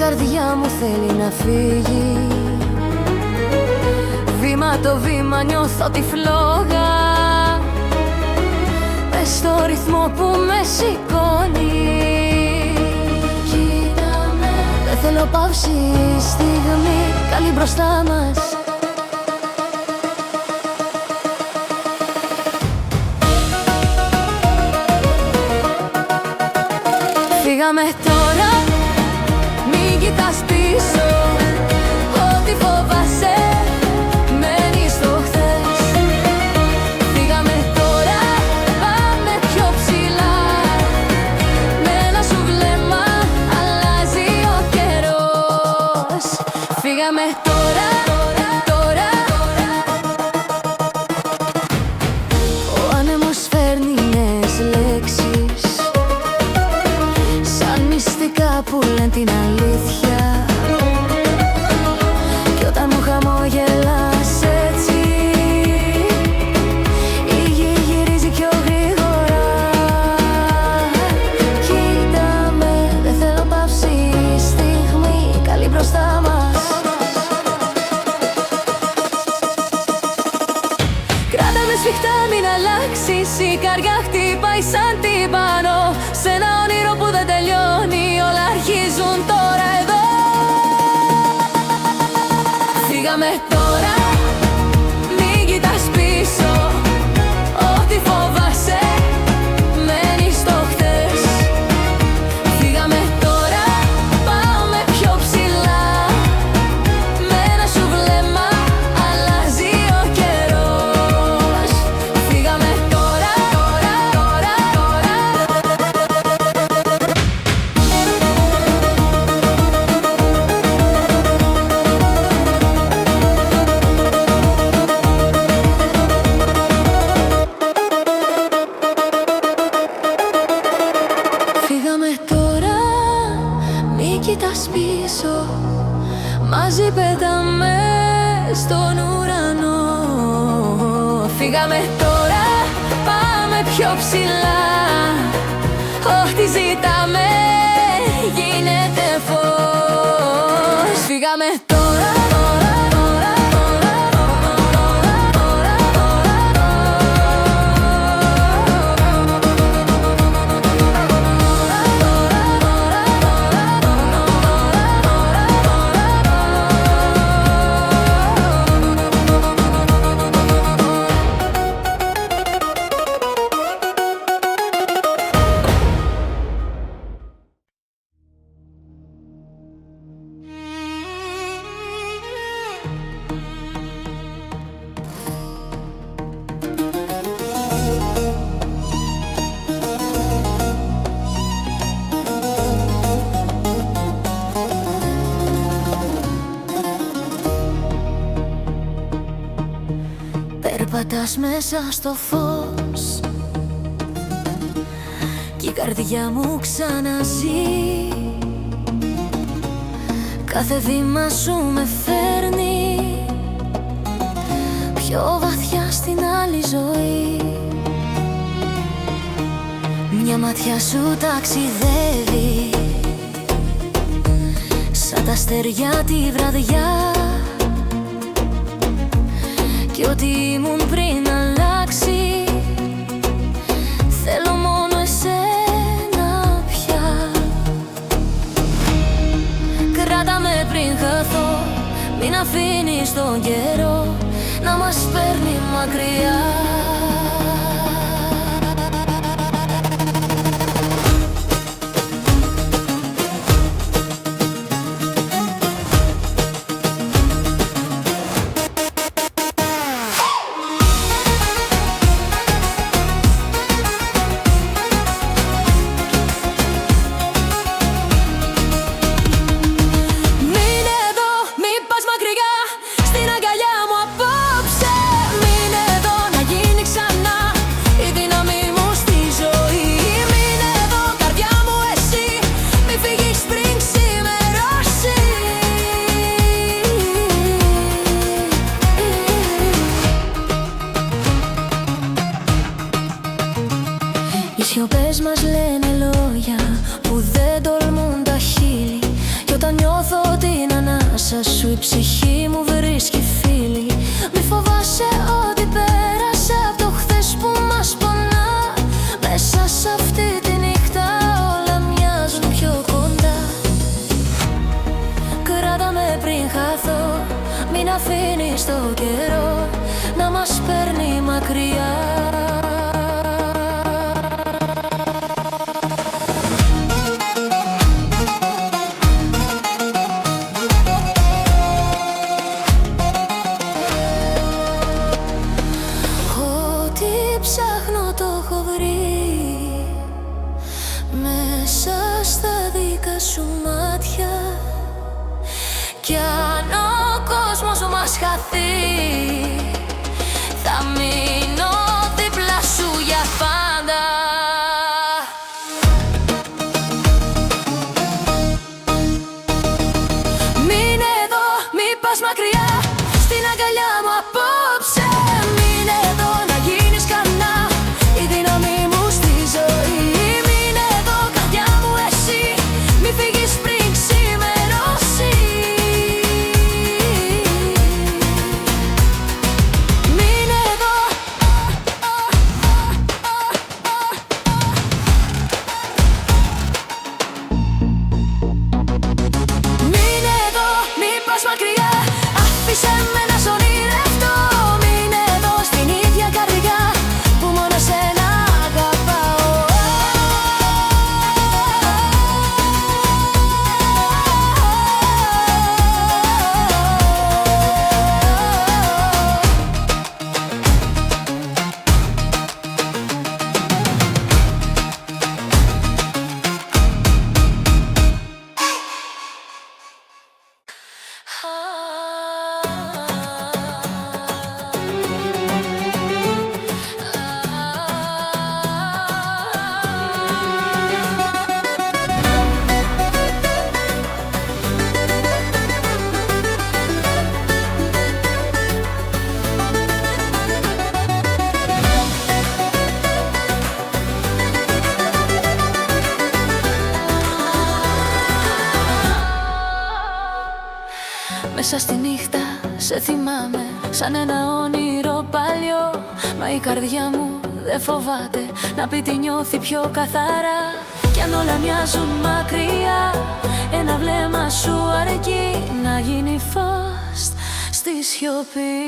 καρδιά μου θέλει να φύγει. Βήμα το βήμα νιώθω τη φλόγα, μες στο ρυθμό που με σηκώνει. Κοίταμε, δεν θέλω παύση στιγμή, καλή μπροστά μας. Φύγαμε τώρα, μην κοιτάς πίσω. Ό,τι φοβάσαι μένει στο χθες. Φύγαμε τώρα, πάμε πιο ψηλά. Με ένα σου βλέμμα αλλάζει ο καιρός. Φύγαμε τώρα, τώρα. Ο άνεμος φέρνει νέες λέξεις, σαν μυστικά που λένε την αλήθεια. Κι όταν μου χαμόγελας έτσι, η γη γυρίζει πιο γρήγορα. Κοίτα με, δεν θέλω παύση στιγμή, καλή μπροστά μας. Κράτα με σφιχτά, μην αλλάξεις. Η καρδιά χτυπάει σαν τυμπάνο, σε ένα όνειρο που δεν τελειώνει. Όλα αρχίζουν τώρα εδώ. Φύγαμε τώρα, μην κοιτάς πίσω. Ό,τι φοβάσαι μένει στο χτες. Φύγαμε τώρα, πάμε πιο ψηλά. Με ένα σου βλέμμα αλλάζει ο καιρός. Φύγαμε τώρα, τώρα, τώρα, τώρα. Φύγαμε τώρα, μη κοιτάς πίσω. Μαζί πετάμε στον ουρανό. Φύγαμε τώρα, πάμε πιο ψηλά. Ό,τι ζητάμε γίνεται φως. Φύγαμε τώρα, τώρα, τώρα, τώρα, τώρα, περπατάς μέσα στο φως κι η καρδιά μου ξαναζεί. Κάθε βήμα σου με φέρνει πιο βαθιά στην άλλη ζωή. Μια ματιά σου ταξιδεύει σαν τα αστέρια τη βραδιά. Κι ό,τι ήμουν πριν αλλάξει, θέλω μόνο εσένα πια. Κράτα με πριν χαθώ, μην αφήνεις τον καιρό να μας παίρνει μακριά. Στην αγκαλιά μου απόψε, μείνε εδώ να γίνει ξανά. ψυχή μου βρίσκει φίλη. Μη φοβάσαι ότι πέρασε από το χθες που μας πονά. Μέσα σε αυτή τη νύχτα όλα μοιάζουν πιο κοντά. Κράτα με πριν χαθώ, μην αφήνεις το καιρό να μας παίρνει μακριά. Ψάχνω το έχω βρει μέσα στα δικά σου μάτια. Κι αν ο κόσμος μας χαθεί, θα μείνω δίπλα σου για πάντα. Μείνε εδώ, μη πας μακριά, στην αγκαλιά μου απόψε. Μείνε εδώ να γίνεις κανά, η δύναμη μου στη ζωή. Μείνε εδώ, καρδιά μου εσύ, μη φύγεις πριν ξημερώσει. Μείνε εδώ. Μείνε εδώ, μη πας μακριά, άφησε με να σ' ονειρευτώ. Μείνε εδώ στην ίδια καρδιά που μόνο σένα αγαπάω. Μέσα στη νύχτα σε θυμάμαι σαν ένα όνειρο παλιό. Μα η καρδιά μου δεν φοβάται να πει τι νιώθει πιο καθαρά. Κι αν όλα μοιάζουν μακριά, ένα βλέμμα σου αρκεί να γίνει φως στη σιωπή.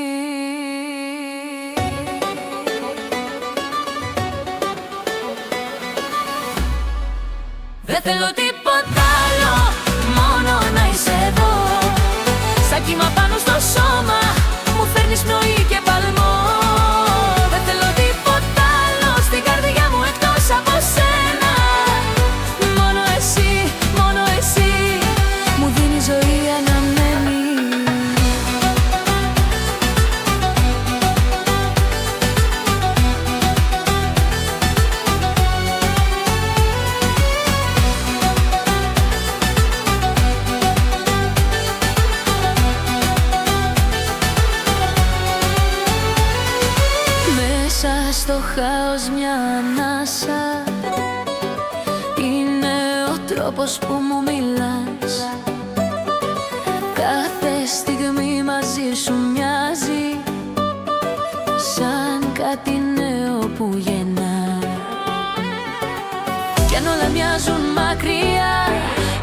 Δεν θέλω τίποτα άλλο, μόνο να είσαι εδώ. Σαν κύμα πάνω στο σώμα, μου φέρνεις πνοή και παλμό. Δεν θέλω τίποτα άλλο στην καρδιά μου εκτός από σένα. Μόνο εσύ, μόνο εσύ, μου δίνει ζωή αναμένη. Στο χάος μια ανάσα είναι ο τρόπος που μου μιλάς. Κάθε στιγμή μαζί σου μοιάζει σαν κάτι νέο που γεννά. Κι αν όλα μοιάζουν μακριά,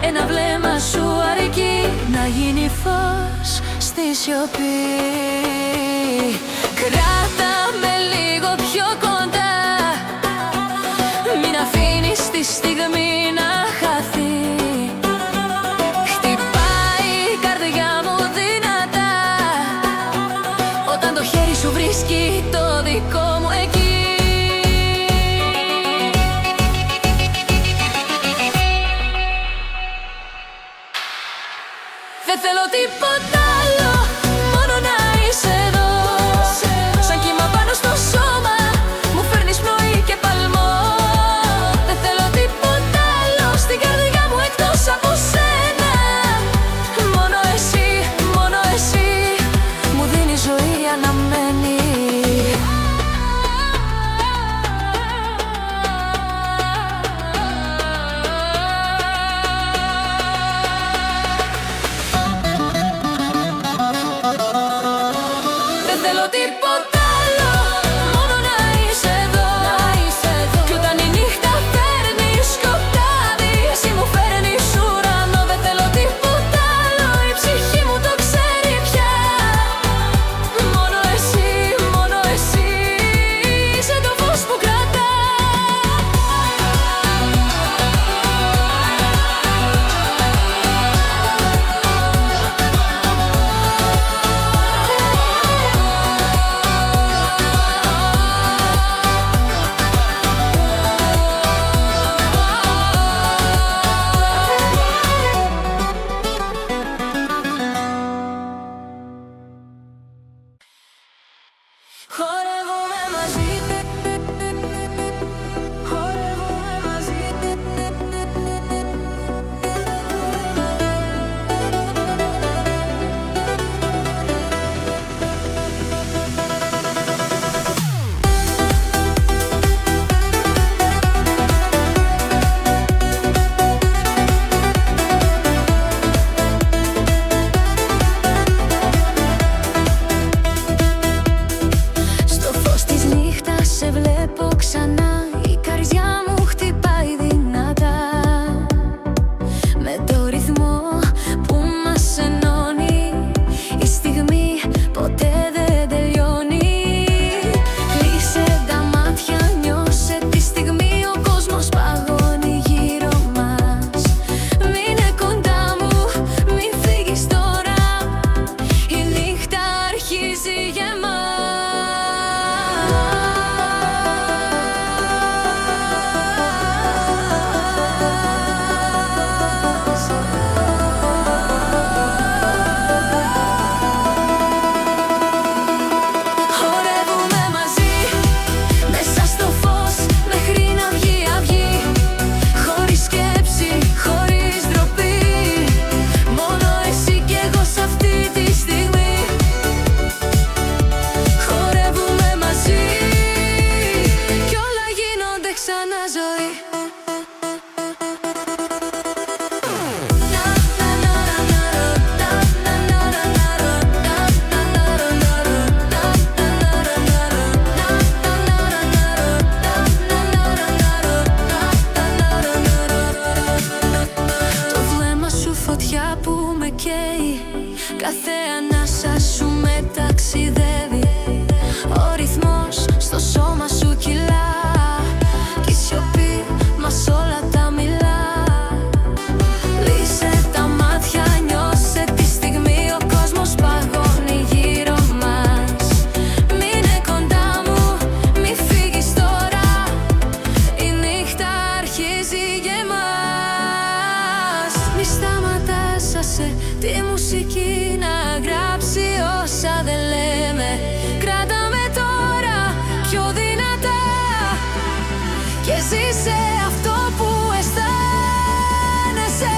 ένα βλέμμα σου αρκεί να γίνει φως στη σιωπή. Κράτα με λίγο πιο κοντά, μην αφήνεις τη στιγμή να χαθεί. Χτυπάει η καρδιά μου δυνατά όταν το χέρι σου βρίσκει το δικό μου εκεί. Δεν θέλω τίποτα άλλο, μόνο να είσαι εδώ. Σαν κύμα πάνω στο σώμα, μου φέρνεις πνοή και παλμό. Δεν θέλω τίποτα άλλο στην καρδιά μου εκτός από σένα. Μόνο εσύ, μόνο εσύ, μου δίνεις ζωή αναμένη. με καίει. Κάθε ανάσα σου με ταξιδεύει. Ο ρυθμός στο σώμα σου κυλά. Κι η σιωπή μας όλα τα μιλά. Λύσε τα μάτια, νιώσε τη στιγμή. Ο κόσμος παγώνει γύρω μας. Μείνε κοντά μου, μη φύγεις τώρα. Η νύχτα αρχίζει για εμάς. Μη σταματάς, άσε τη μουσική να γράψει όσα δεν λέμε. Κράτα με τώρα πιο δυνατά και ζήσε αυτό που αισθάνεσαι.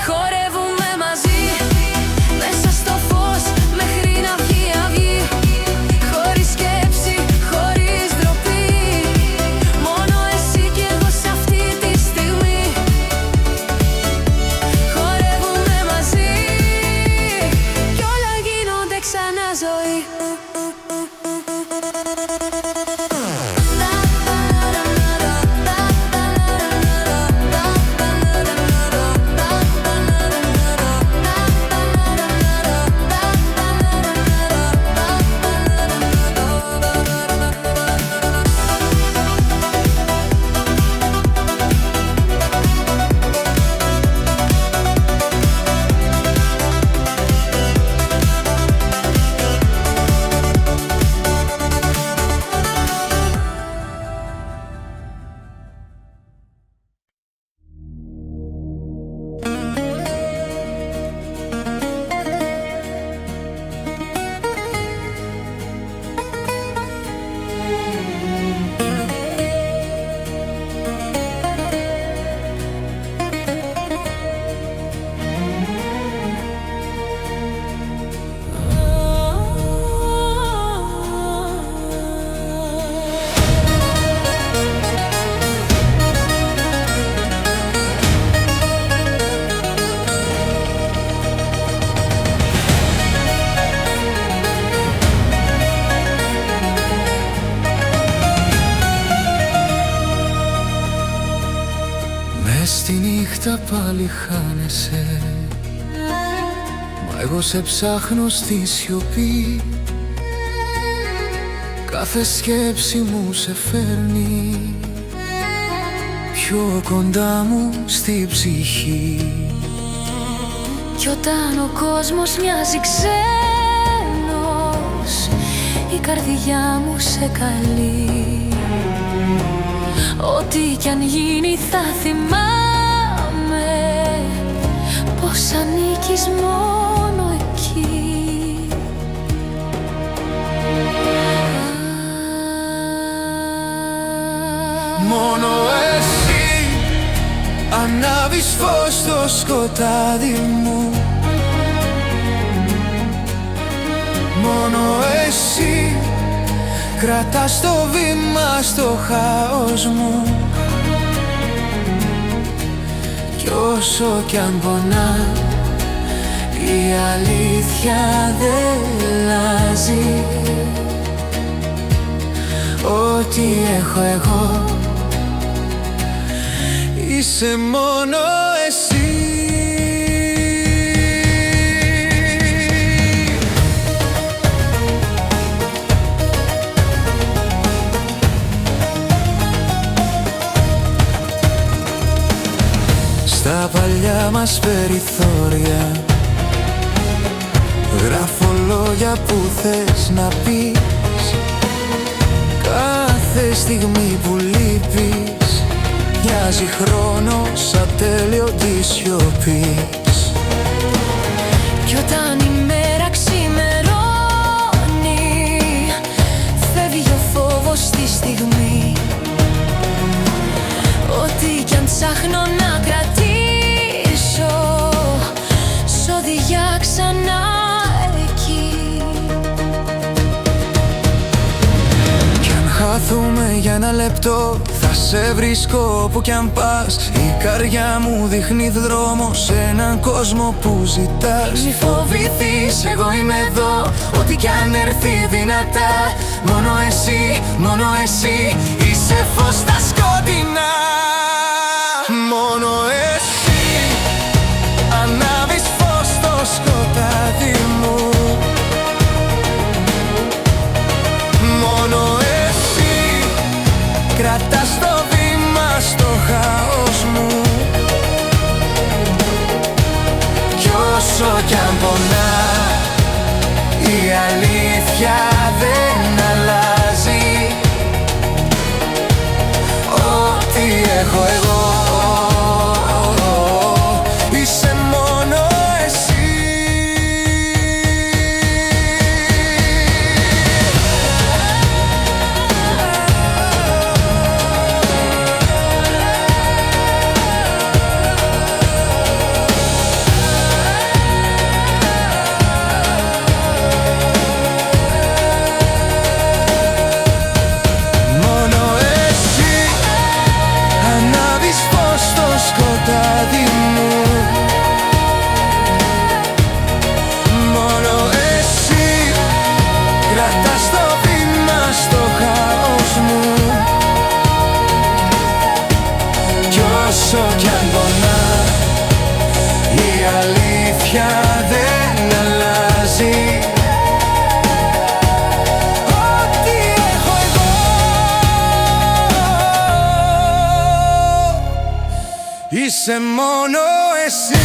Χορεύουμε μαζί μέσα στο φως μέχρι να βγει αυγή. Χωρίς σκέψη, χωρίς ντροπή. Μόνο εσύ κι εγώ σε αυτή τη στιγμή. Χορεύουμε μαζί κι όλα γίνονται ξανά ζωή. Στη νύχτα πάλι χάνεσαι, μα εγώ σε ψάχνω στη σιωπή. Κάθε σκέψη μου σε φέρνει πιο κοντά μου στη ψυχή. Κι όταν ο κόσμος μοιάζει ξένος, η καρδιά μου σε καλεί. Ό,τι κι αν γίνει θα θυμάμαι πως ανήκεις μόνο εκεί. Μόνο εσύ ανάβεις φως στο σκοτάδι μου. Μόνο εσύ κρατάς το βήμα στο χάος μου. Κι όσο κι αν πονά, η αλήθεια δεν αλλάζει. Ό,τι έχω εγώ είσαι μόνο εσύ. Στα παλιά μας περιθώρια γράφω λόγια που θες να πεις. Κάθε στιγμή που λείπεις μοιάζει χρόνος ατέλειωτη σιωπής. Κι όταν η μέρα ξημερώνει, φεύγει ο φόβος στη στιγμή. Ό,τι κι αν ψάχνω να κρατήσω, σ' οδηγιά ξανά εκεί. Κι αν χάθουμε για ένα λεπτό, θα σε βρίσκω όπου κι αν πας. Η καρδιά μου δείχνει δρόμο σε έναν κόσμο που ζητάς. Μη φοβηθείς, εγώ είμαι εδώ, ό,τι κι αν έρθει δυνατά. Μόνο εσύ είσαι φως στα σκοτεινά. στο βήμα στο χάος μου. Κι όσο κι αν πονά, η αλήθεια δεν αλλάζει. Ό,τι έχω εγώ είσαι μόνο εσύ. Σκοτάδι μου, μόνο εσύ κρατάς το βήμα στο χάος μου. Κι όσο κι αν πονά, η αλήθεια δεν αλλάζει. Ό,τι έχω εγώ είσαι μόνο εσύ.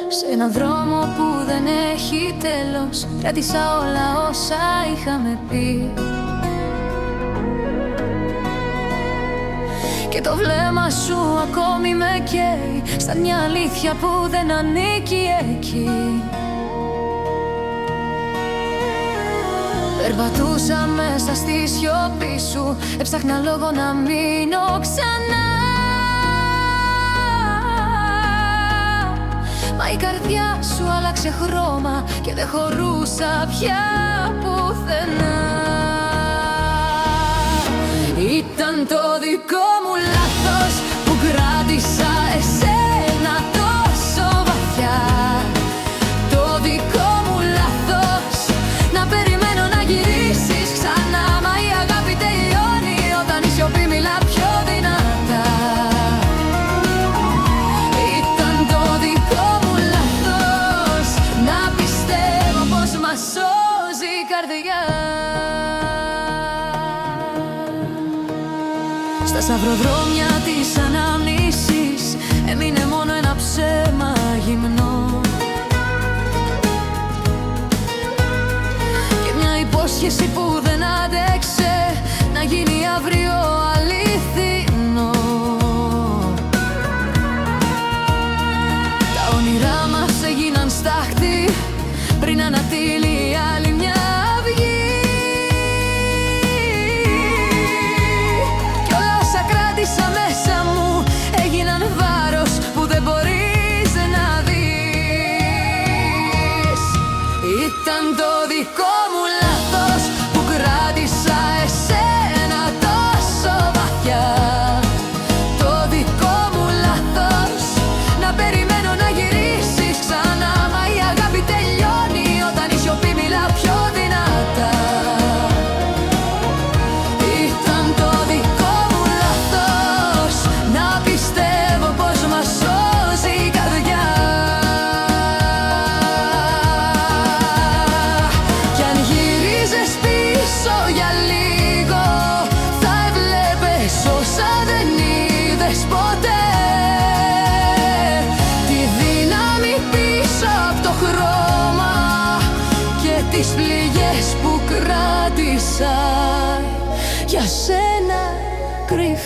Σε έναν δρόμο που δεν έχει τέλος, κράτησα όλα όσα είχαμε πει. Και το βλέμμα σου ακόμη με καίει, σαν μια αλήθεια που δεν ανήκει εκεί. Περπατούσα μέσα στη σιωπή σου, έψαχνα λόγο να μείνω ξανά. Μα η καρδιά σου άλλαξε χρώμα και δεν χωρούσα πια πουθενά. Ήταν το δικό μου λάθος που κράτησα εσένα τόσο βαθιά. Το δικό μου λάθος να περιμένω να γυρίσεις ξανά. Μα η αγάπη τελειώνει όταν η σιωπή μιλά πιο δυνατά. Ήταν το δικό μου λάθος να πιστεύω πως μας σώζει η καρδιά. Στα σταυροδρόμια της αναμνήσης έμεινε μόνο ένα ψέμα γυμνό και μια υπόσχεση που δεν άντεξε να γίνει αύριο αληθινό. Τα όνειρά μας έγιναν στάχτη πριν ανατείλει άλλη μια αυγή. Κράτησα μέσα μου έγιναν βάρος που δεν μπορείς να δεις. Ήταν το δικό μου λάθος που κράτησα εσένα τόσο βαθιά. Το δικό μου λάθος να περιμένω να γυρίσεις ξανά. Μα η αγάπη τελειώνει όταν η σιωπή μιλά πιο δυνατά. Ήταν το δικό μου λάθος να πιστεύω πως μας σώζει η καρδιά. Κι αν γύριζες πίσω για λίγο θα έβλεπες όσα δεν είδες ποτέ. Τη δύναμη πίσω από το χρώμα και τις πληγές που κράτησα για σένα κρυφές.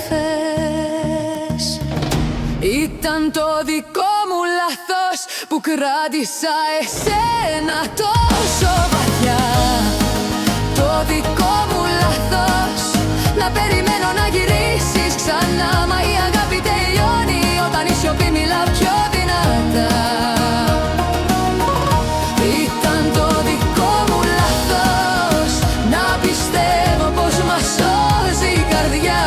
Ήταν το δικό μου λάθος που κράτησα εσένα τόσο βαθιά. το δικό μου λάθος να περιμένω να γυρίσεις ξανά. Μα η αγάπη τελειώνει όταν η σιωπή μιλά πιο δυνατά. Ήταν το δικό μου λάθος να πιστεύω πως μας σώζει η καρδιά.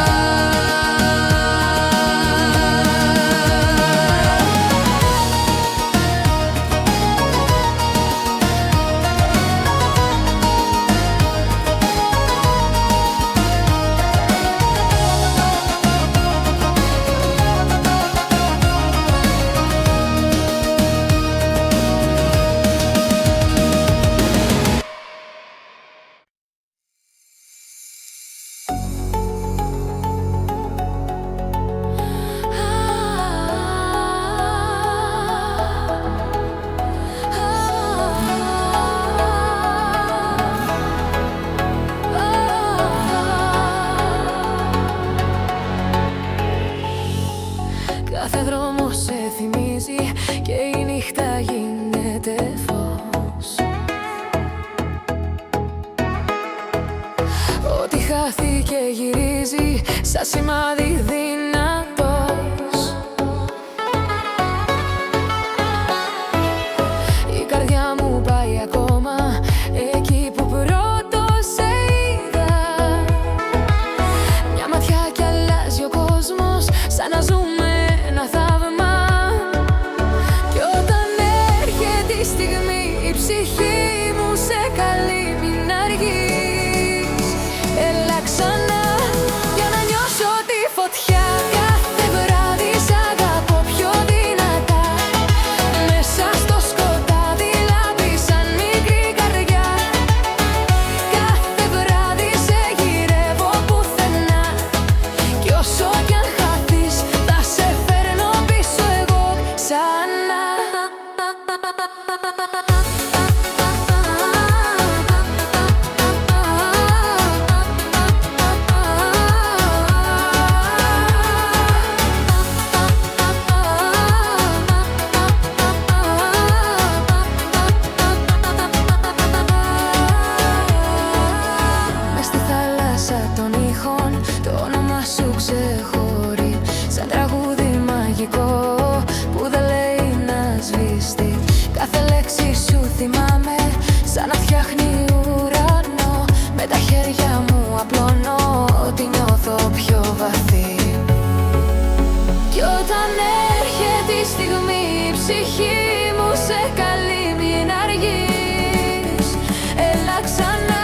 Κάθε δρόμο σε θυμίζει και η νύχτα γίνεται φως. Ό,τι χάθηκε γυρίζει σαν σημάδι δυνατός. Η καρδιά μου πάει ακόμα εκεί που πρώτος σε είδα. Μια ματιά κι αλλάζει ο κόσμος σαν να ζούμε ένα θαύμα. Κι όταν έρχεται η στιγμή η ψυχή μου σε καλεί μην αργείς. Έλα ξανά για να νιώσω τη φωτιά. Κάθε βράδυ σ' αγαπώ πιο δυνατά. Μέσα στο σκοτάδι λάμπει σαν μικρή καρδιά. Κάθε βράδυ σε γυρεύω πουθενά. Κι όσο κι αν χαθείς θα σε φέρνω πίσω εγώ ξανά. Μες στη θάλασσα των ήχων το όνομα σου ξεχωρεί σαν τραγούδι μαγικό που δεν λέει να σβήσει. Κάθε λέξη σου θυμάμαι σαν να φτιάχνει ουρανό. Με τα χέρια μου απλώνω ό,τι νιώθω πιο βαθύ. Κι όταν έρχεται η στιγμή η ψυχή μου σε καλεί μην αργείς. Έλα ξανά.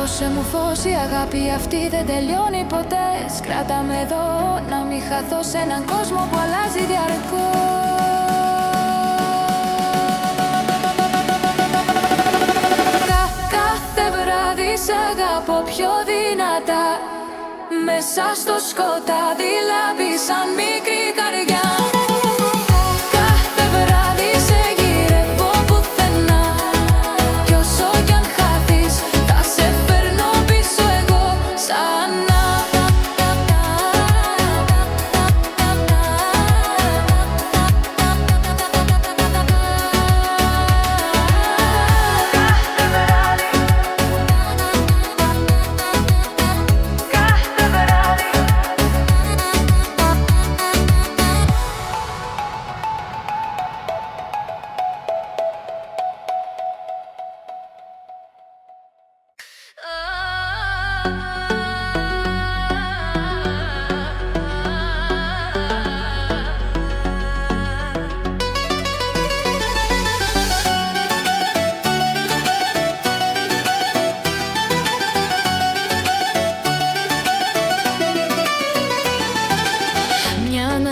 Δώσε μου φως, η αγάπη αυτή δεν τελειώνει ποτέ. Κράτα με εδώ, να μην χαθώ σε έναν κόσμο που αλλάζει διαρκώς. Κάθε βράδυ σ' αγαπώ πιο δυνατά. Μέσα στο σκοτάδι λάμπει σαν μικρή καρδιά. Κάθε βράδυ σε γυρεύω πουθενά. Κι όσο κι αν χαθείς θα σε φέρνω πίσω εγώ ξανά.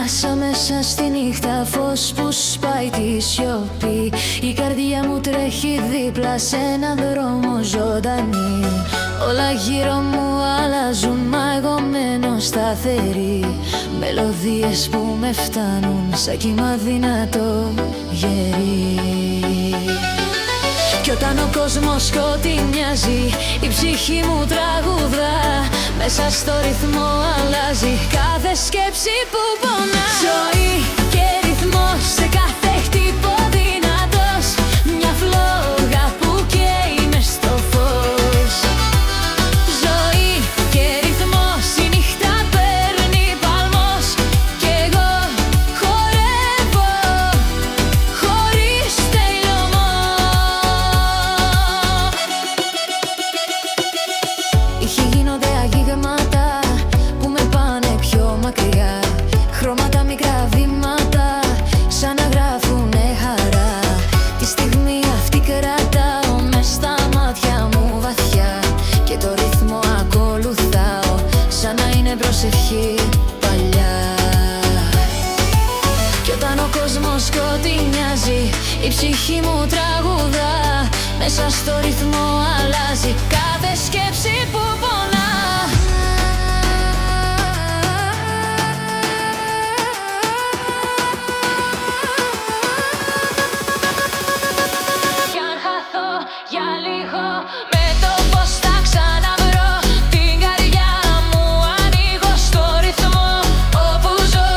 ανάσα μέσα στη νύχτα, φως που σπάει τη σιωπή. Η καρδιά μου τρέχει δίπλα σε έναν δρόμο ζωντανή. Όλα γύρω μου αλλάζουν, μα εγώ μένω σταθερή. Μελωδίες που με φτάνουν σαν κύμα δυνατό γερί. Κι όταν ο κόσμος σκοτεινιάζει, η ψυχή μου τραγουδά. Μέσα στο ρυθμό αλλάζει κάθε σκέψη που πονά. Ζωή και ρυθμός, σε κάθε χτύπο δυνατός. Μια φλόγα που καίει μες στο φως. Ζωή και ρυθμός, η νύχτα παίρνει παλμός. Κι εγώ χορεύω χωρίς τελειωμό. Ήχοι γίνονται αγίγματα που με πάνε πιο μακριά. Χρώματα, μικρά βήματα, σαν να γράφουνε χαρά. Τη στιγμή αυτή κρατάω μες στα μάτια μου βαθιά. Και το ρυθμό ακολουθάω, σαν να είναι προσευχή παλιά. Κι όταν ο κόσμος σκοτεινιάζει, η ψυχή μου τραγουδά. Μέσα στο ρυθμό αλλάζει κάθε σκέψη που πονά. Κι αν χαθώ για λίγο, με το πώς θα ξαναβρω την καρδιά μου, ανοίγω στο ρυθμό όπου ζω.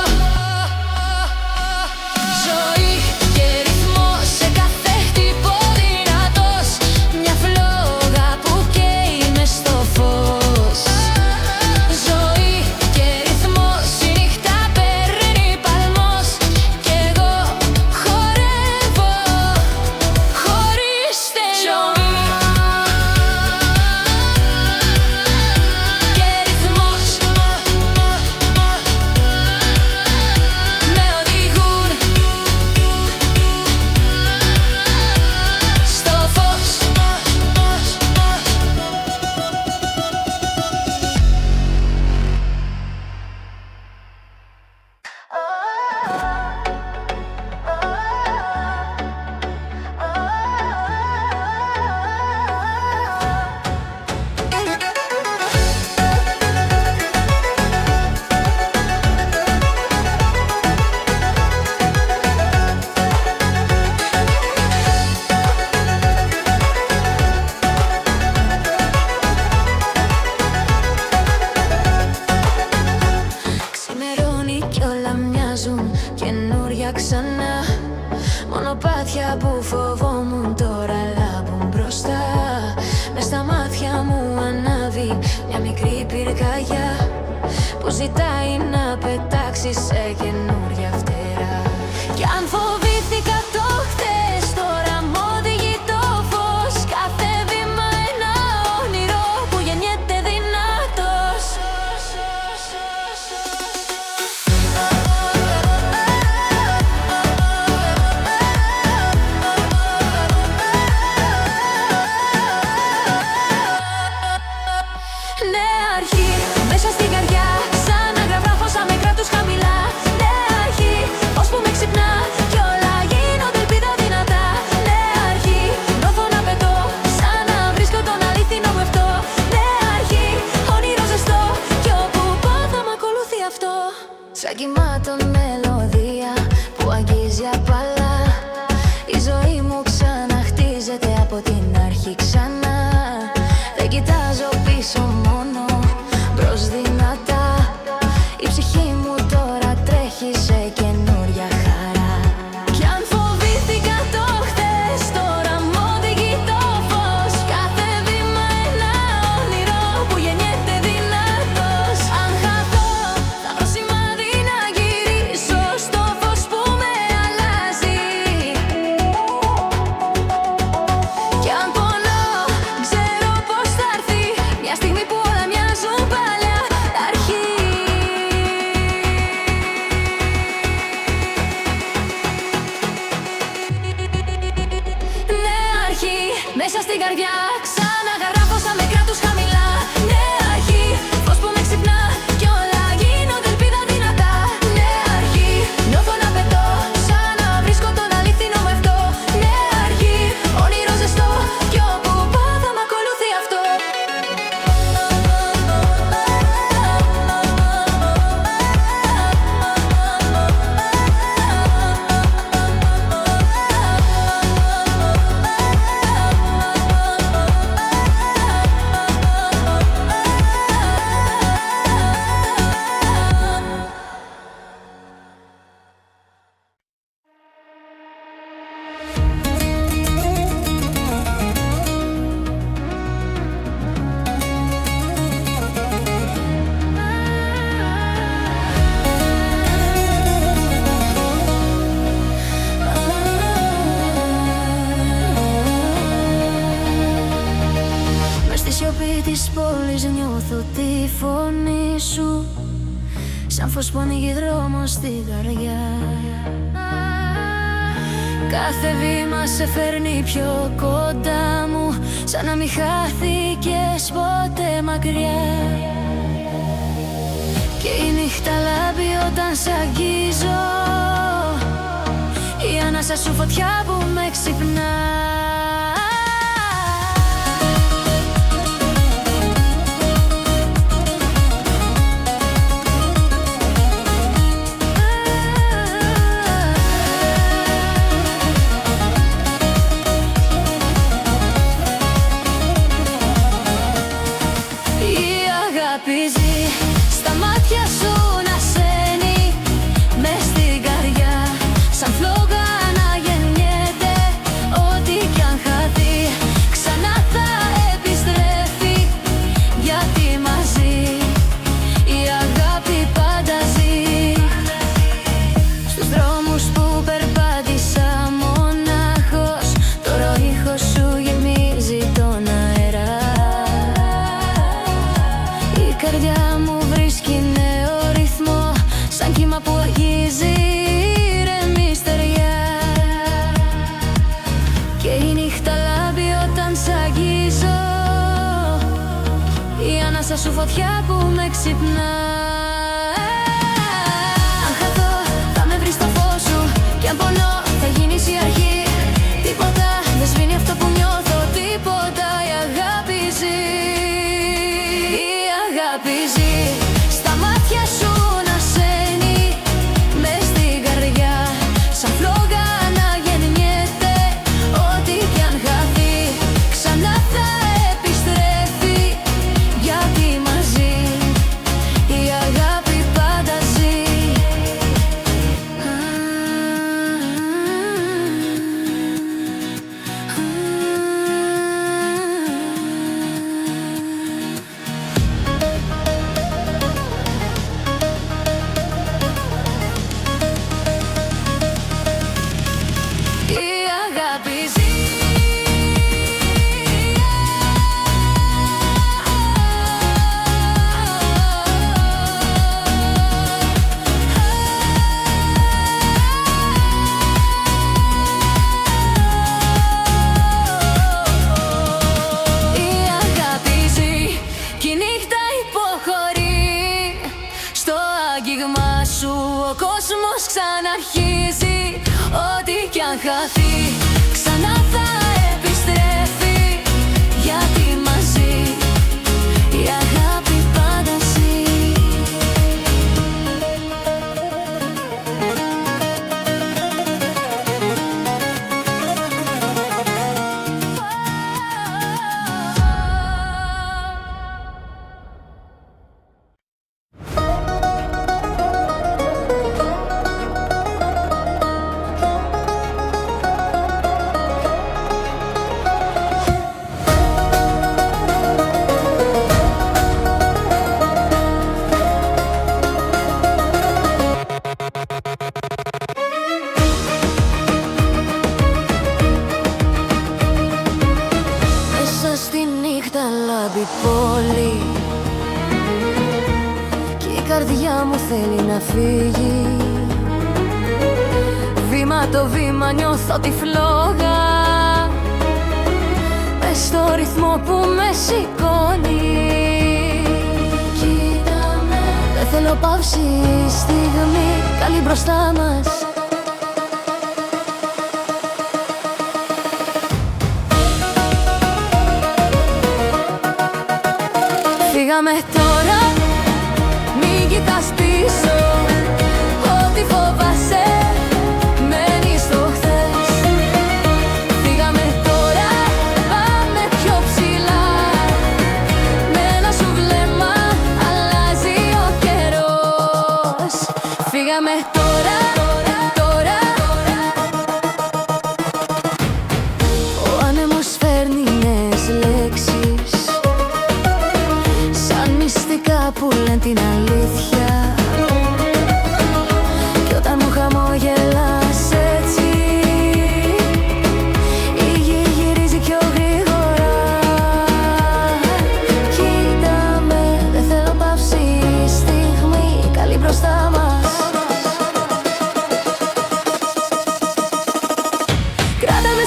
Ζωή και ρυθμό, σε κάθε χτύπο δυνατός. Μια φλόγα που καίει μες στο φως. Ζωή και ρυθμός, η νύχτα παίρνει παλμός. Κι εγώ χορεύω χωρίς τελειωμό. Και ρυθμός με οδηγούν στο φως. Ξημερώνει κι όλα μοιάζουν καινούρια ξανά. Μονοπάτια που φοβόμουν τώρα λάμπουν μπροστά. Μες στα μάτια μου ανάβει μια μικρή πυρκαγιά που ζητάει να πετάξει σε καινούρια φτερά. Κι αν φοβήθηκα το χθες, τώρα μ' οδηγεί το φως. Κάθε βήμα ένα όνειρο που γεννιέται δυνατός. Νέα αρχή, μέσα στην καρδιά, σαν να γραφώ σαν με κράτους χαμηλά. Νέα αρχή, ως που με ξυπνά κι όλα γίνονται ελπίδα δυνατά. Νέα αρχή, νιώθω να πετώ, σαν να βρίσκω τον αλήθινο μου εαυτό. Νέα αρχή, όνειρο ζεστό, κι όπου πάω θα μ' ακολουθεί αυτό. Σαν κυμάτων μελωδία που αγγίζει απαλά. Η ζωή μου ξαναχτίζεται από την αρχή ξανά. Δεν κοιτάζω πίσω, μόνο μπρος δυνατά. Η ψυχή μου τώρα τρέχει σε καινούρια χαρά. Κι αν φοβήθηκα το χθες, τώρα μ' οδηγεί το φως. Κάθε βήμα ένα όνειρο που γεννιέται δυνατός. Αν χαθώ, θα βρω σημάδι να γυρίσω στο φως που με αλλάζει. Κι αν πονώ, ξέρω πως θα έρθει μια στιγμή που όλα μοιάζουν παλιά αρχή. Νέα αρχή, μέσα στην καρδιά, ξαναγραφώ σαν με κράτους χαμηλά. Νέα αρχή, φως που με ξυπνά κι όλα γίνονται ελπίδα δυνατά. Νέα αρχή, της πόλης νιώθω τη φωνή σου, σαν φως που ανοίγει δρόμο στην καρδιά. Κάθε βήμα σε φέρνει πιο κοντά μου, σαν να μην χάθηκες ποτέ μακριά. Και η νύχτα λάμπει όταν σ' αγγίζω, η ανάσα σου φωτιά που με ξυπνά. Στα μάτια σου να σένει, μες στην καρδιά, σαν φλόγα να γεννιέται. Ό,τι κι αν χαθεί, ξανά θα επιστρέφει, γιατί μαζί η αγάπη πάντα ζει. Στους δρόμους που περπάτησα μονάχος, τώρα ο ήχος σου γεμίζει τον αέρα. Η καρδιά μου βρίσκει νέο ρυθμό, σαν κύμα που αγγίζει ήρεμη στεριά. Και η νύχτα λάμπει όταν σ' αγγίζω, η ανάσα σου φωτιά που με ξυπνά. Αν χαθώ θα με βρεις στο φως σου, κι αν πονώ θα γίνεις η αρχή. Τίποτα δεν σβήνει αυτό που νιώθω, τίποτα, η αγάπη ζει. Στα μάτια σου να σένει, μες στην καρδιά, σαν φλόγα να γεννιέται. Ό,τι κι αν χαθεί, ξανά θα επιστρέφει, γιατί μαζί η αγάπη πάντα ζει. Ο κόσμος ξαναρχίζει, ό,τι κι αν χαθεί, ξανά θα επιστρέφει, γιατί μαζί η αγάπη πάντα ζει. Λάμπει πόλη κι η καρδιά μου θέλει να φύγει. Βήμα το βήμα νιώθω τη φλόγα, μες στο ρυθμό που με σηκώνει. Κοίτα με, δεν θέλω παύση η στιγμή, καλή μπροστά μας. Φύγαμε τώρα, μην κοιτάς πίσω. Ό,τι φοβάσαι μένει στο χθες. Φύγαμε τώρα, πάμε πιο ψηλά. Με ένα σου βλέμμα αλλάζει ο καιρός. Φύγαμε τώρα, τώρα. Ο άνεμος φέρνει νέες λέξεις, μυστικά που λένε την αλήθεια. Κι όταν μου χαμογελάς έτσι, η γη γυρίζει πιο γρήγορα. Κι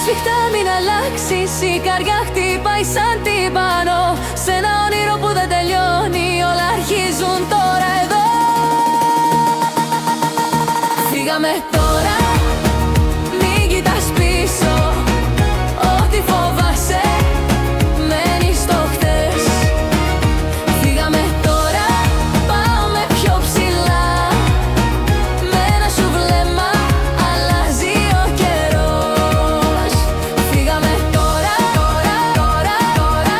σφιχτά μην αλλάξεις, η καρδιά χτυπάει σαν τυμπάνο. Σ' ένα όνειρο που δεν τελειώνει, όλα αρχίζουν τώρα εδώ. Φύγαμε τώρα, μην κοιτάς πίσω. Ό,τι φοβάσαι μένει στο χτες. Φύγαμε τώρα, πάμε πιο ψηλά. Με ένα σου βλέμμα αλλάζει ο καιρός. Φύγαμε τώρα, τώρα, τώρα, τώρα.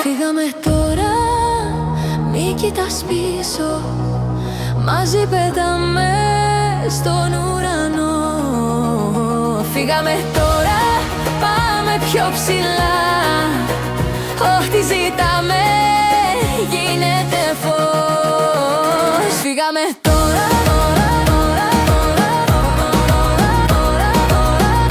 Φύγαμε τώρα, μη κοιτάς πίσω. Μαζί πετάμε στον ουρανό. Φύγαμε τώρα, πάμε πιο ψηλά. Ό,τι ζητάμε γίνεται φως. Φύγαμε τώρα, τώρα, τώρα, τώρα, τώρα, τώρα, τώρα.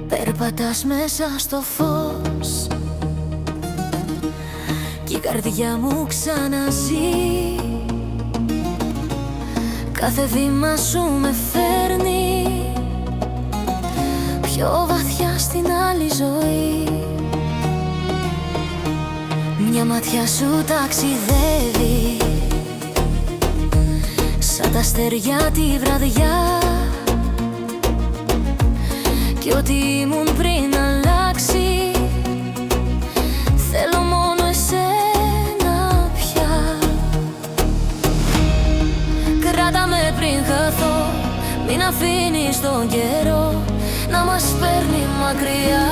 Περπατάς μέσα στο φως κι η καρδιά μου ξαναζεί. Κάθε βήμα σου με φέρνει πιο βαθιά στην άλλη ζωή. Μια ματιά σου ταξιδεύει σαν τα αστέρια τη βραδιά. Κι ό,τι ήμουν πριν αλλάξει, θέλω μόνο εσένα πια. Κράτα με πριν χαθώ, μην αφήνεις τον καιρό να μας παίρνει μακριά.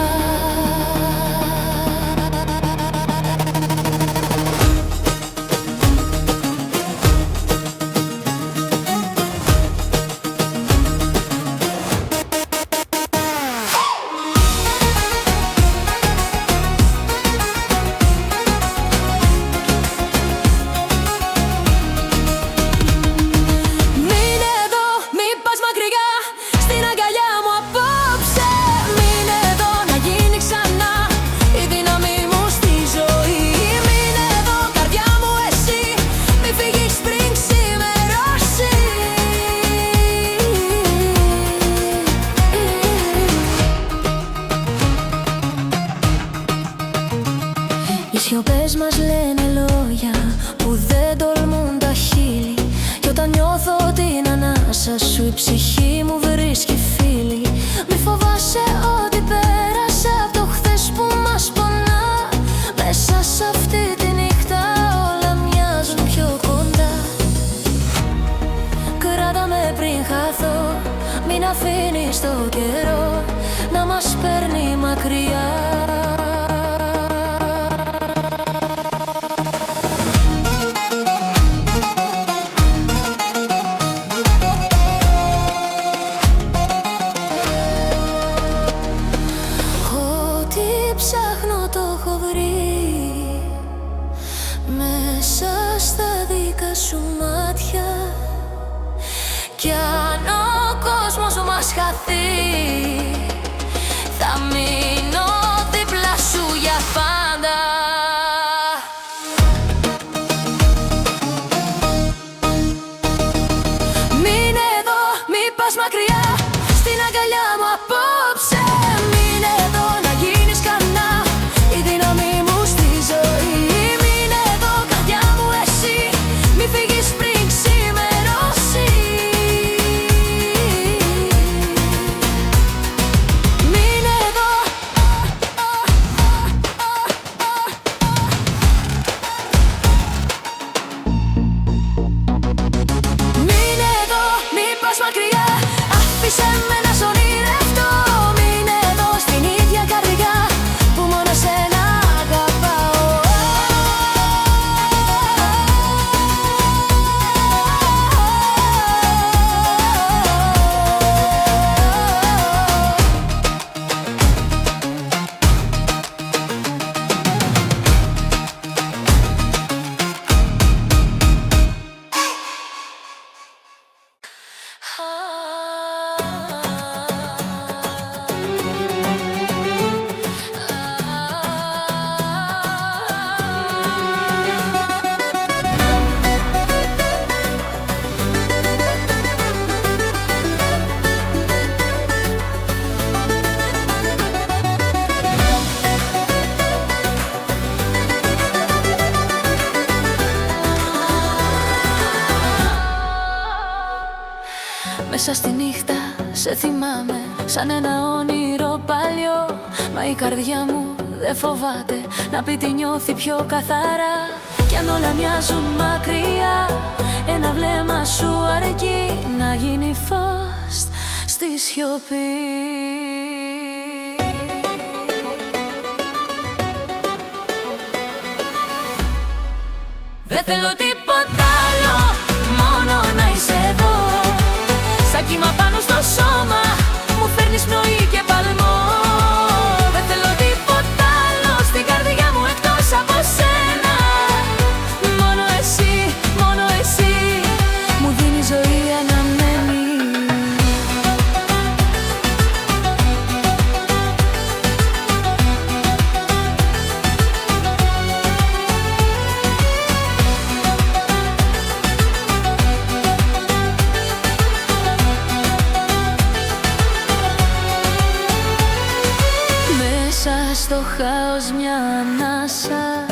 Οι σιωπές μας λένε λόγια που δεν τολμούν τα χείλη. Κι όταν νιώθω την ανάσα σου, η ψυχή μου βρίσκει φίλη. Μη φοβάσαι ότι πέρασα από το χθες που μας πονά. Μέσα σε αυτή τη νύχτα όλα μοιάζουν πιο κοντά. Κράτα με πριν χαθώ, μην αφήνεις το καιρό να μας παίρνει μακριά. Ψάχνω το έχω βρει μέσα στα δικά σου μάτια. Κι αν ο κόσμος μας χαθεί, θα μείνω δίπλα σου για πάντα. Μείνε εδώ, μη πας μακριά, στην αγκαλιά μου απόψε. Μείνε εδώ να γίνεις κανά, η δύναμη μου στη ζωή. Μείνε εδώ καρδιά μου εσύ, μη φύγεις πριν ξημερώσει. Μείνε εδώ, Μέσα στη νύχτα σε θυμάμαι σαν ένα όνειρο παλιό. Μα η καρδιά μου δεν φοβάται να πει τι νιώθει πιο καθαρά. Κι αν όλα μοιάζουν μακριά, ένα βλέμμα σου αρκεί να γίνει φως στη σιωπή. Δεν θέλω τίποτα άλλο, μόνο να είσαι εδώ. Σαν κύμα πάνω στο σώμα, μου φέρνεις πνοή και παλμό. Δεν θέλω τίποτα άλλο στην καρδιά μου εκτός από σένα. Μόνο εσύ, μόνο εσύ, μου δίνει ζωή αναμένη. Στο χάος μια ανάσα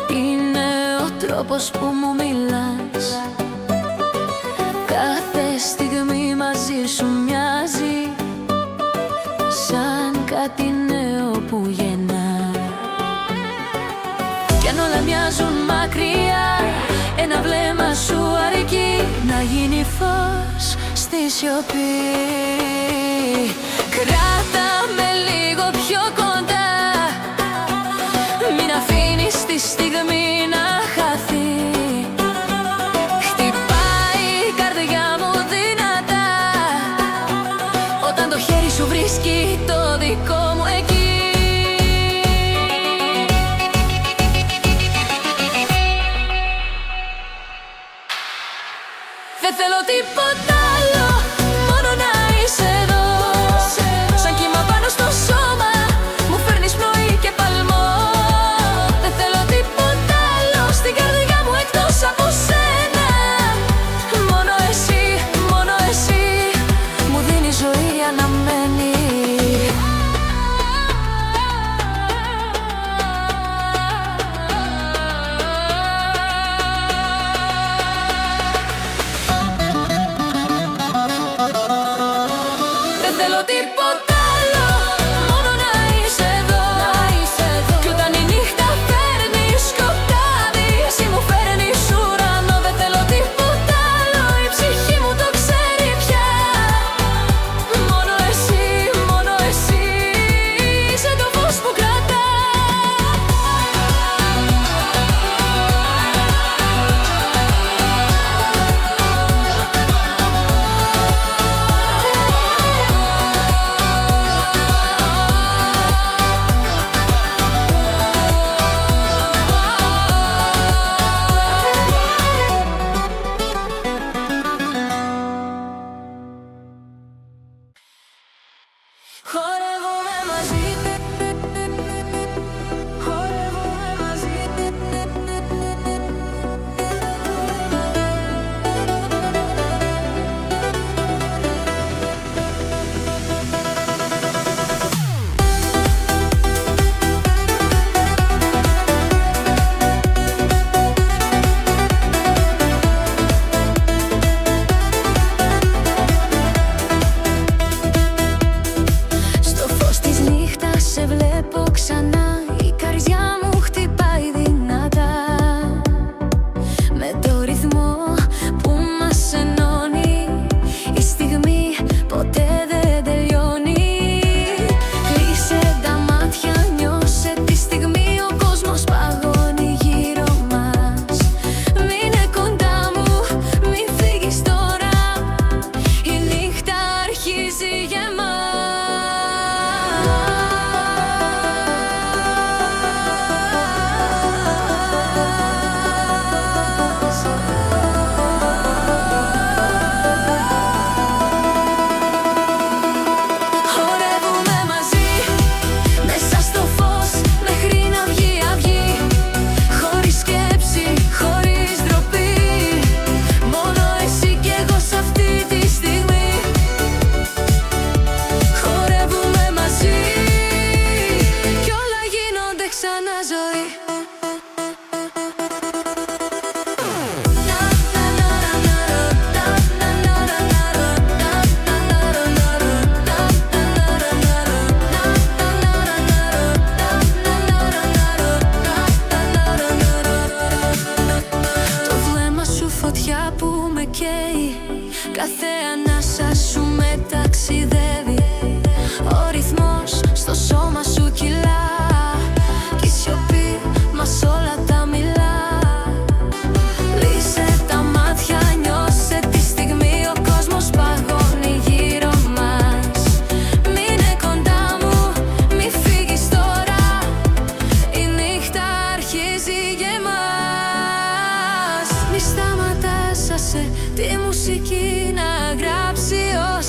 είναι ο τρόπος που μου μιλάς. Κάθε στιγμή μαζί σου μοιάζει σαν κάτι νέο που γεννά. Κι αν όλα μοιάζουν μακριά, ένα βλέμμα σου αρκεί να γίνει φως στη σιωπή. Κράτα με λίγο πιο κοντά, μην αφήνεις τη στιγμή να χαθεί. Χτυπάει η καρδιά μου δυνατά όταν το χέρι σου βρίσκει το δικό μου εκεί. Δεν θέλω τίποτα άλλο, μόνο να είσαι εδώ. Σαν κύμα πάνω στο σώμα, μου φέρνεις πνοή και παλμό. Δεν θέλω τίποτα άλλο στην καρδιά μου εκτός από σένα. Μόνο εσύ, μόνο εσύ, μου δίνεις ζωή αναμένη. Δεν θέλω τίποτα άλλο, μόνο να είσαι εδώ. Κι όταν η νύχτα φέρνει σκοτάδι, εσύ μου φέρνεις ουρανό. Δεν θέλω τίποτα άλλο, η ψυχή μου το ξέρει πια. Μόνο εσύ, μόνο εσύ, είσαι το φως που κρατά.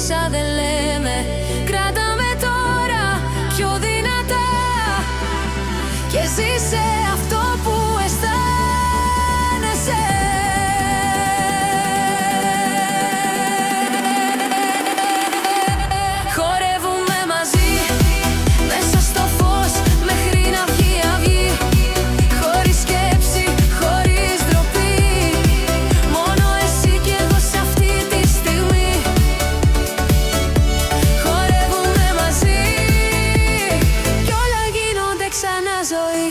όσα δεν λέμε. Κράτα με τώρα πιο δυνατά και ζήσε αυτό που αισθάνεσαι. Χορεύουμε μαζί μέσα στο φως μέχρι να βγει αυγή. Χωρίς σκέψη, χωρίς ντροπή. Μόνο εσύ κι εγώ σε αυτή τη στιγμή. Χορεύουμε μαζί κι όλα γίνονται ξανά ζωή.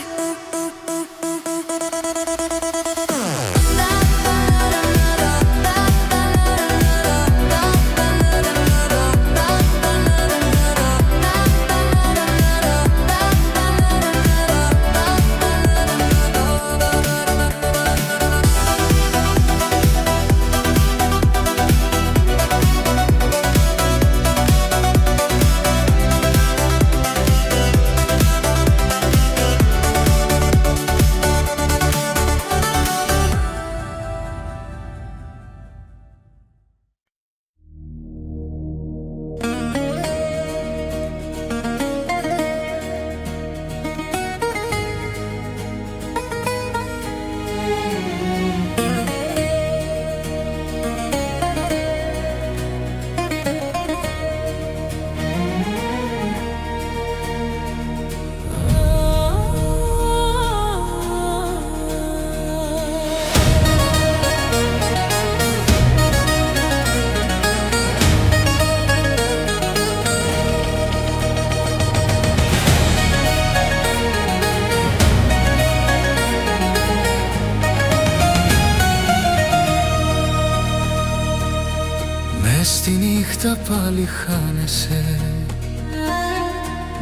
Στη νύχτα πάλι χάνεσαι,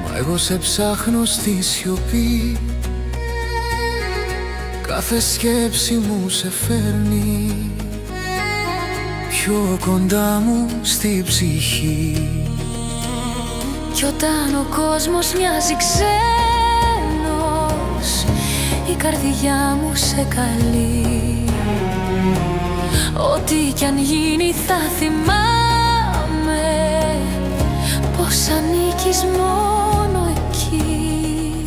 μα εγώ σε ψάχνω στη σιωπή. Κάθε σκέψη μου σε φέρνει πιο κοντά μου στη ψυχή. Κι όταν ο κόσμος μοιάζει ξένος, η καρδιά μου σε καλεί. Ό,τι κι αν γίνει θα θυμάμαι πως ανήκεις μόνο εκεί.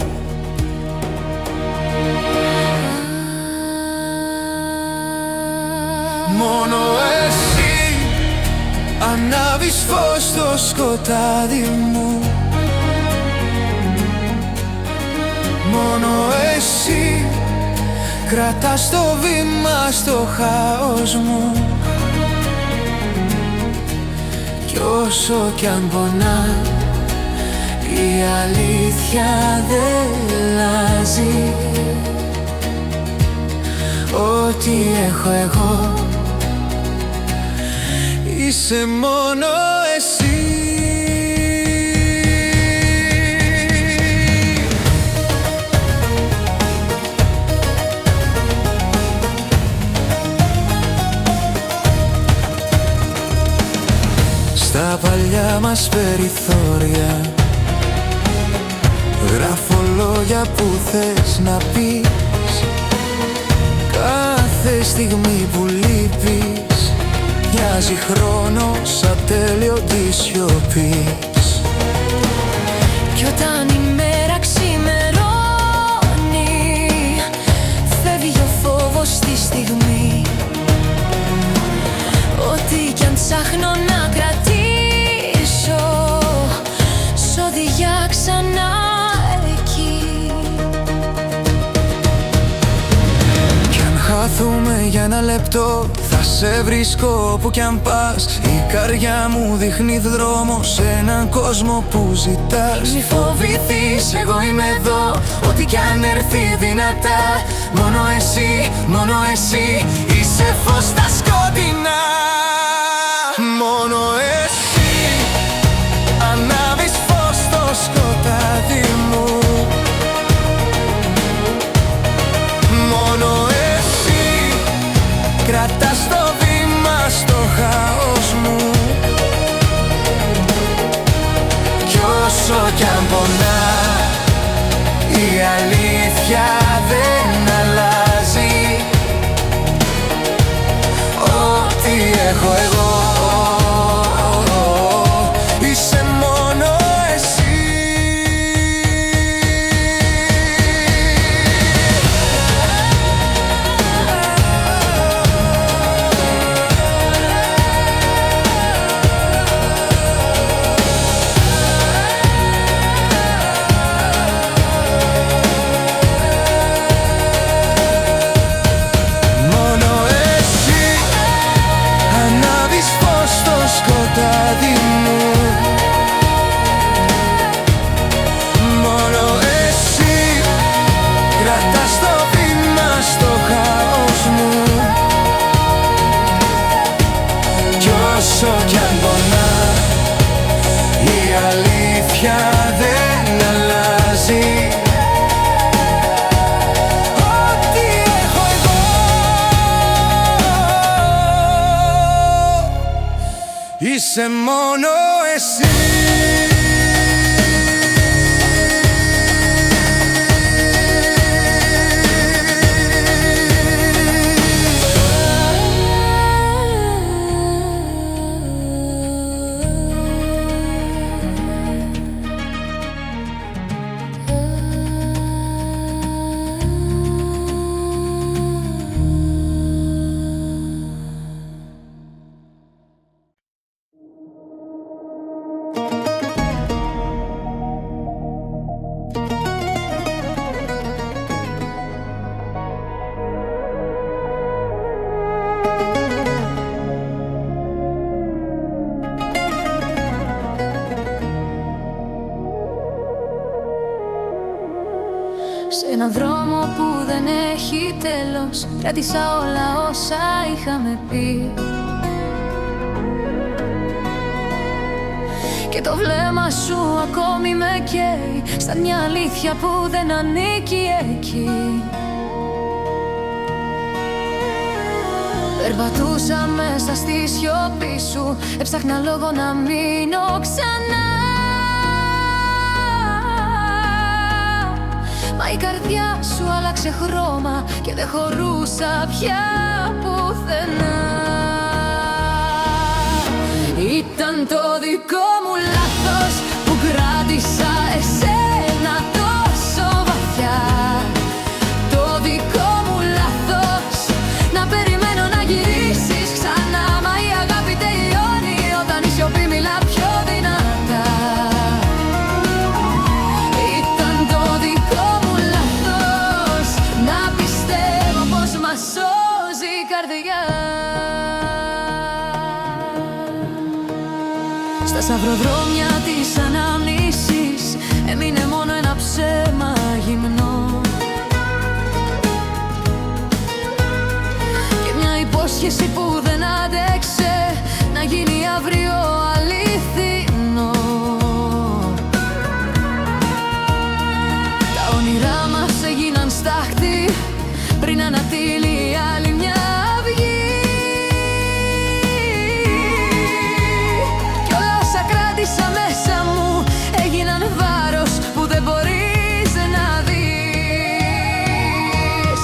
Μόνο εσύ ανάβεις φως στο σκοτάδι μου. Μόνο εσύ κρατάς το βήμα στο χάος μου. Κι όσο κι αν πονά, η αλήθεια δεν αλλάζει. Ό,τι έχω εγώ είσαι μόνο εσύ. Στα παλιά μας περιθώρια γράφω λόγια που θες να πεις. Κάθε στιγμή που λείπεις μοιάζει χρόνος ατέλειωτης σιωπής. Κι όταν η μέρα ξημερώνει, φεύγει ο φόβος στη στιγμή. Ό,τι κι αν ψάχνω να κρατήσω, σ' οδηγιά ξανά εκεί. Κι αν χάθουμε για ένα λεπτό, θα σε βρίσκω όπου κι αν πας. Η καρδιά μου δείχνει δρόμο σε έναν κόσμο που ζητάς. Μη φοβηθείς, εγώ είμαι εδώ, ό,τι κι αν έρθει δυνατά. Μόνο εσύ, μόνο εσύ είσαι φως στα σκοτεινά. Μόνο εσύ ανάβεις φως στο σκοτάδι μου. Μόνο εσύ κρατάς το βήμα στο χάος μου. Κι όσο κι αν πονά, η αλήθεια δεν αλλάζει. Ό,τι έχω εγώ πια δεν αλλάζει. Ό,τι έχω εγώ είσαι μόνο εσύ. Σε έναν δρόμο που δεν έχει τέλος κράτησα όλα όσα είχαμε πει. Και το βλέμμα σου ακόμη με καίει σαν μια αλήθεια που δεν ανήκει εκεί. Περπατούσα μέσα στη σιωπή σου, έψαχνα λόγο να μείνω ξανά. Μα η καρδιά σου άλλαξε χρώμα και δεν χωρούσα πια πουθενά. Ήταν το δικό μου λάθος που κράτησα εσένα τόσο βαθιά. Το δικό μου λάθος να περιμένω να γυρίσεις ξανά. Μα η αγάπη τελειώνει όταν η σιωπή μιλά πιο δυνατά. Ήταν το δικό μου λάθος να πιστεύω πως μας σώζει η καρδιά. Στα σταυροδρόμια της αναμνήσης έμεινε μόνο ένα ψέμα γυμνό και μια υπόσχεση που δεν άντεξε να γίνει αύριο αληθινό. Τα όνειρά μας έγιναν στάχτη πριν ανατείλει άλλη μια αυγή. Μέσα μου έγιναν βάρος που δεν μπορείς να δεις.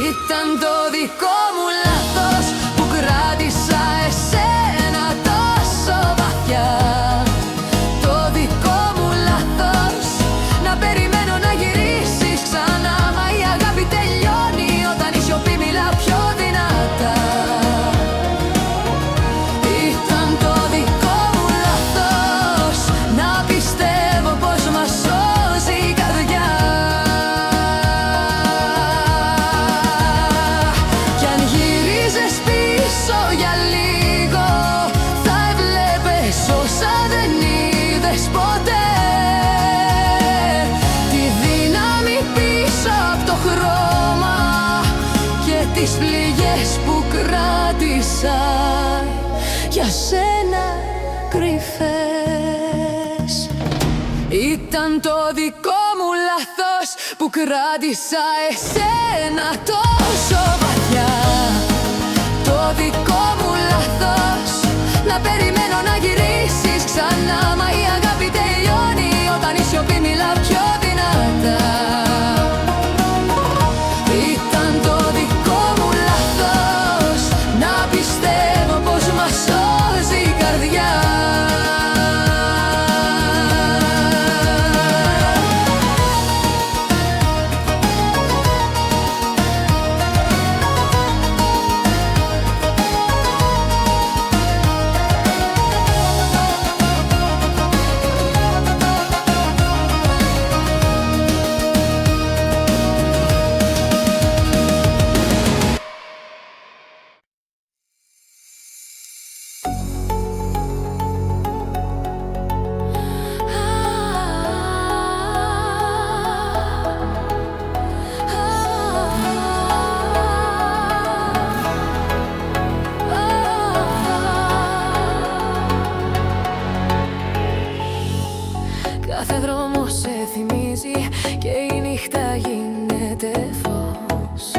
Ήταν το δικό μου λάθος που κράτησα εσένα τόσο βαθιά. Το δικό μου λάθος να περιμένω να γυρίσεις ξανά. Μα η αγάπη τελειώνει όταν η σιωπή μιλά πιο δυνατά. Ήταν το δικό μου λάθος να πιστεύω πως μας σώζει η καρδιά. Κι αν γύριζες πίσω για λίγο θα έβλεπες όσα δεν είδες ποτέ. Τη δύναμη πίσω απ' το χρώμα και τις πληγές που κράτησα για σένα κρυφές. Ήταν το δικό μου λάθος που κράτησα εσένα τόσο βαθιά. Το δικό μου λάθος να περιμένω να γυρίσεις ξανά. Μα η αγάπη τελειώνει όταν η σιωπή μιλά πιο δυνατά. Ήταν το δικό μου λάθος να πιστεύω πως μας σώζει η καρδιά. Κάθε δρόμο σε θυμίζει και η νύχτα γίνεται φως.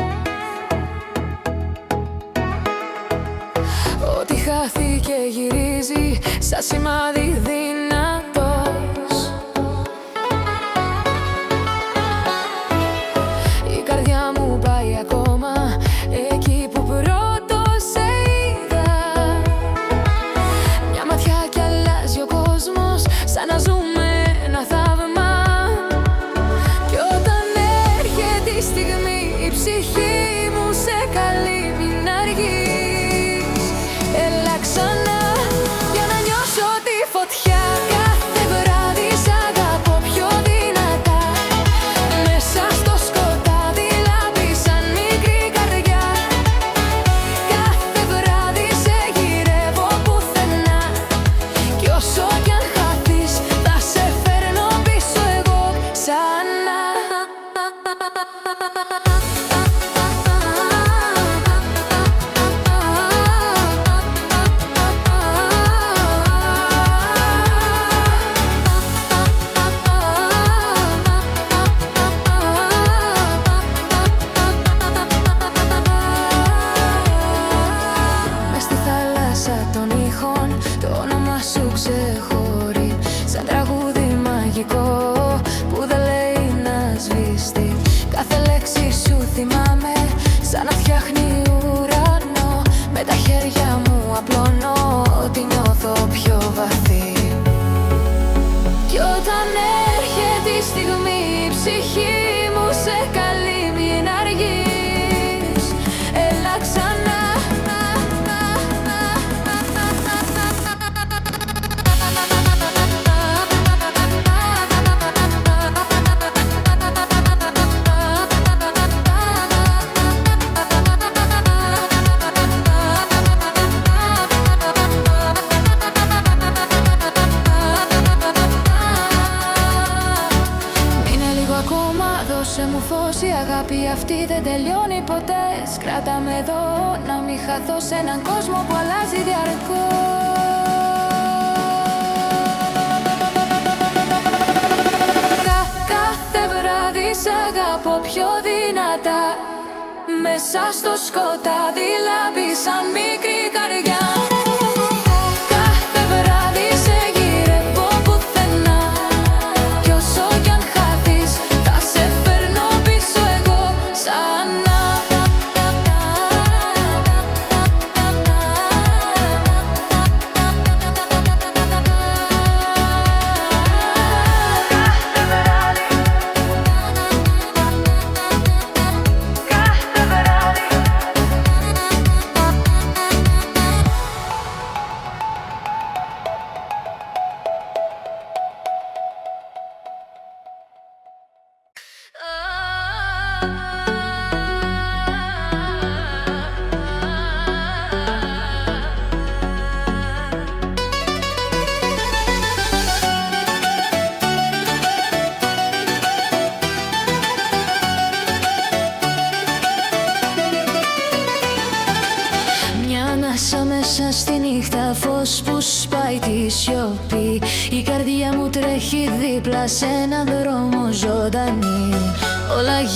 Ό,τι χάθηκε γυρίζει σαν σημάδι δυνατός. Η καρδιά μου πάει ακόμα εκεί που πρώτος σε είδα. Μια ματιά κι αλλάζει ο κόσμος, σαν να ζούμε ένα θαύμα. Κι όταν έρχεται η στιγμή η ψυχή μου σε καλεί μην αργείς. Έλα ξανά για να νιώσω τη φωτιά. Κάθε βράδυ σ' αγαπώ πιο δυνατά. Μέσα στο σκοτάδι λάμπει σαν μικρή καρδιά. Κάθε βράδυ σε γυρεύω πουθενά. Κι όσο κι αν χαθείς θα σε φέρνω πίσω εγώ ξανά. Μες στη θάλασσα των ήχων το όνομα σου ξεχωρεί, σαν τραγούδι μαγικό που δεν λέει να σβήσει. Κάθε λέξη σου θυμάμαι σαν να φτιάχνει ουρανό. Με τα χέρια μου απλώνω ό,τι νιώθω πιο βαθύ. Κι όταν έρχεται η στιγμή η ψυχή μου σε καλεί μην αργείς. Έλα ξανά. Δώσε μου φως, η αγάπη αυτή δεν τελειώνει ποτέ. Σκράτα με εδώ, να μην χαθώ σε έναν κόσμο που αλλάζει διαρκώς. Κάθε βράδυ σ' αγαπώ πιο δυνατά. Μέσα στο σκοτάδι λάμπει σαν μικρή καρδιά. Κάθε βράδυ σε γυρεύω πουθενά. Κι όσο κι αν χαθείς θα σε φέρνω πίσω εγώ ξανά. Μέσα στη νύχτα φως που σπάει τη σιωπή. Η καρδιά μου τρέχει δίπλα σε έναν δρόμο ζωντανή. Όλα